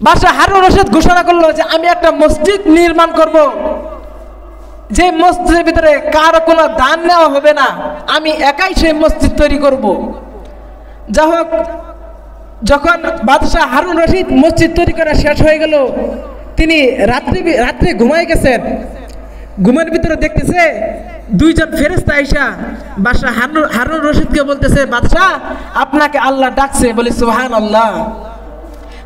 বাদশাহ হারুন রশিদ ঘোষণা করলো যে আমি একটা মসজিদ নির্মাণ করব, যে মসজিদের ভিতরে কারো কোনো দান নেওয়া হবে না, আমি একাই সেই মসজিদ তৈরি করব। যা হোক, যখন বাদশাহ হারুন রশিদ মসজিদ তৈরি করা শেষ হয়ে গেল, তিনি রাত্রে ঘুমায় গেছেন। ঘুমের ভিতরে দেখতেছে দুইজন ফেরেশতা আইসা বাদশাহ হারুন রশিদকে বলতেছে, বাদশাহ আপনাকে আল্লাহ ডাকছে। বলি সুবহানাল্লাহ।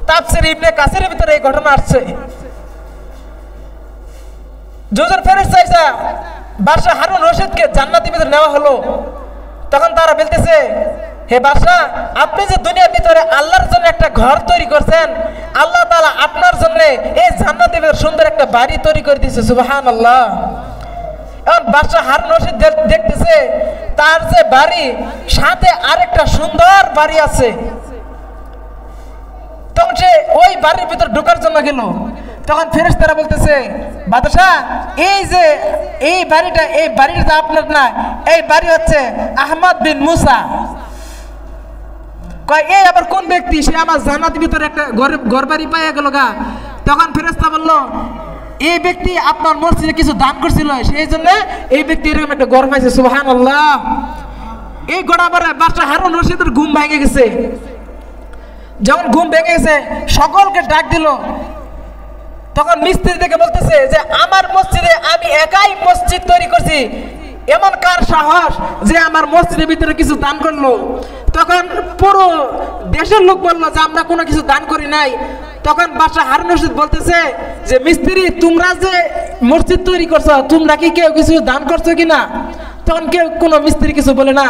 তাফসীর ইবনে কাসিরের ভিতরে এই ঘটনা আসছে। দুজন ফেরেশতা আইসা বাদশাহ হারুন রশিদকে জান্নাতের ভিতরে নেওয়া হলো। তখন তারা বলতেছে, হে বাদশাহ, আপনি যে দুনিয়ার ভিতরে আল্লাহর জন্য একটা ঘর তৈরি করছেন, আল্লাহ তাআলা আপনার জন্য এই জান্নাতের ভিতরে সুন্দর একটা বাড়ি তৈরি করে দিয়েছে। সুবহানাল্লাহ। এখন বাদশাহ হারুন রশিদ দেখতেছে তার যে বাড়ি, সাথে আরেকটা সুন্দর বাড়ি আছে। তখন সে ওই বাড়ির ভিতর ঢোকার জন্য গেল। তখন ফেরেশতারা বলতেছে, বাদশাহ এই বাড়িটা আপনার না, এই বাড়ি হচ্ছে আহমদ বিন মুসা। কয় এই আবার কোন ব্যক্তি? সে আমার জান্নাতের ভিতরে একটা ঘর বাড়ি পাইয়া গেল গা। তখন ফেরেশতা বলল, এই ব্যক্তি আপনার মসজিদে কিছু দান করছিল, সেই জন্য এই ব্যক্তি এরকম একটা ঘর পাইছে। সুবহানাল্লাহ। এই ঘটনা পরে বাদশাহ হারুন রশিদের ঘুম ভেঙে গেছে। যখন ঘুম ভেঙে গেছে, সকলকে ডাক দিল। তখন মিস্ত্রি থেকে বলতেছে যে আমার মসজিদে আমি একাই মসজিদ তৈরি করছি, এমন কার সাহস যে আমার মসজিদের ভিতরে কিছু দান করলো? তখন পুরো দেশের লোক বললো যে আমরা কোনো কিছু দান করি নাই। তখন বাদশাহ হারুন রশিদ বলতেছে যে মিস্ত্রি, তোমরা যে মসজিদ তৈরি করছো, তোমরা কি কেউ কিছু দান করছো কিনা? তখন কেউ কোনো মিস্ত্রি কিছু বলে না।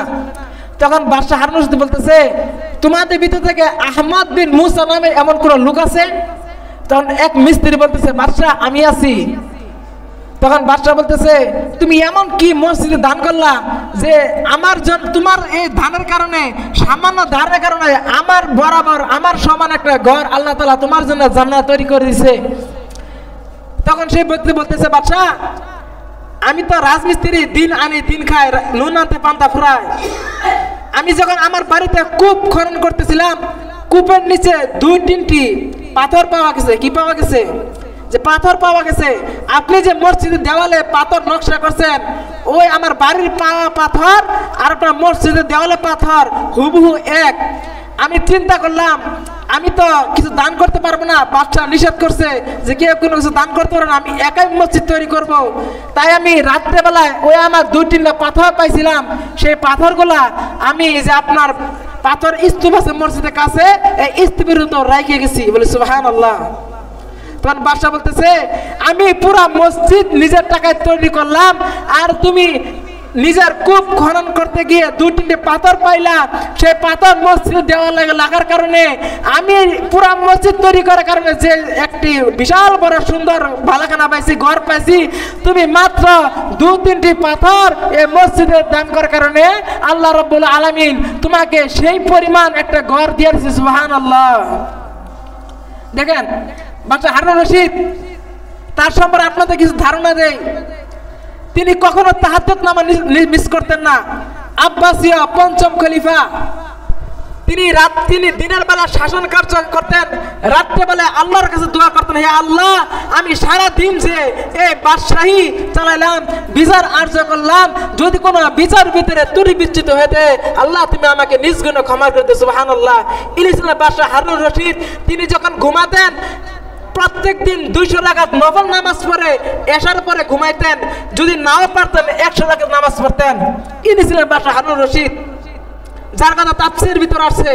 তখন বাদশাহ হারুন রশিদ বলতেছে, তোমাদের ভিতর থেকে আহমদ বিন মুসা নামে এমন কোন লোক আছে? তখন এক মিস্ত্রি বলতেছে, বাদশাহ আমি আছি। তখন বাদশাহ বলতেছে, তুমি এমন কি মসজিদে দান করলা যে তোমার এই দানের কারণে, সামান্য দানের কারণে আমার বরাবর আমার সমান একটা ঘর আল্লাহ তাআলা তোমার জন্য জান্নাত তৈরি করে দিয়েছে। তখন সেই ব্যক্তি বলতেছে, বাদশাহ আমি তো রাজমিস্ত্রি, দিন আনি দিন খাই, নুন আনতে পান্তা ফুরাই। আমি যখন আমার বাড়িতে কূপ খনন করতেছিলাম, কূপের নিচে 2-3টি পাথর পাওয়া গেছে। কি পাওয়া গেছে? যে পাথর পাওয়া গেছে। আপনি যে মসজিদের দেওয়ালে পাথর নকশা করছেন, ওই আমার বাড়ির পাওয়া পাথর আর আপনার মসজিদের দেওয়ালে পাথর হুবহু এক। আমি চিন্তা করলাম আমি তো কিছু দান করতে পারবো না, বাদশাহ নিষেধ করছে যে কেউ কোনো কিছু দান করতে পারবে না, আমি একাই মসজিদ তৈরি করব। তাই আমি রাত্রেবেলায় ওই আমার 2-3টা পাথর পাইছিলাম, সেই পাথরগুলা আমি যে আপনার পাথর স্তূপ আছে মসজিদের কাছে, এই স্তূপের তো রাইখে গেছি। বলে সুবহানাল্লাহ। তখন বাদশাহ বলতেছে, আমি পুরা মসজিদ নিজের টাকায় তৈরি করলাম, আর তুমি নিজের কূপ খনন করতে গিয়ে 2-3টে পাথর পাইলা, সেই পাথর মসজিদ দেওয়ালে লাগার কারণে আমি পুরা মসজিদ তৈরি করার কারণে যে একটি বিশাল বড় সুন্দর বালাখানা পাইছি, ঘর পাইছি, তুমি মাত্র 2-3টি পাথর এই মসজিদে দান করার কারণে আল্লাহ রাব্বুল আলামিন তোমাকে সেই পরিমাণ একটা ঘর দিয়ে দিয়েছে। সুবহানাল্লাহ। দেখেন বাদশাহ হারুন রশিদ, তার সম্পর্কে আপনাদের কিছু ধারণা দেয়। তিনি কখনো তাহাজ্জুদ নামাজ মিস করতেন না। আব্বাসীয় ৫ম খলিফা, তিনি দিনের বেলা শাসন কার্য করতেন, রাত্রেবেলা আল্লাহর কাছে দোয়া করতেন, হে আল্লাহ আমি সারা দিন যে এই বাদশাহী চালাইলাম, বিচার আর্য করলাম, যদি কোনো বিচার ভিতরে ত্রুটি বিচ্যুত হয়েছে আল্লাহ তুমি আমাকে নিজ গুণে ক্ষমা করে দিও। সুবহানাল্লাহ। ইলিশাল্লাহ বাদশাহ হারুন রশিদ তিনি যখন ঘুমাতেন, প্রত্যেক দিন 200 রাকাত নফল নামাজ পড়ে এশার পরে ঘুমাইতেন। যদি নাও পারতেন 100 রাকাত নামাজ পড়তেন। ইনি ছিলেন বাদশাহ হারুন রশিদ, যার কথা তাফসীরের ভিতর আছে।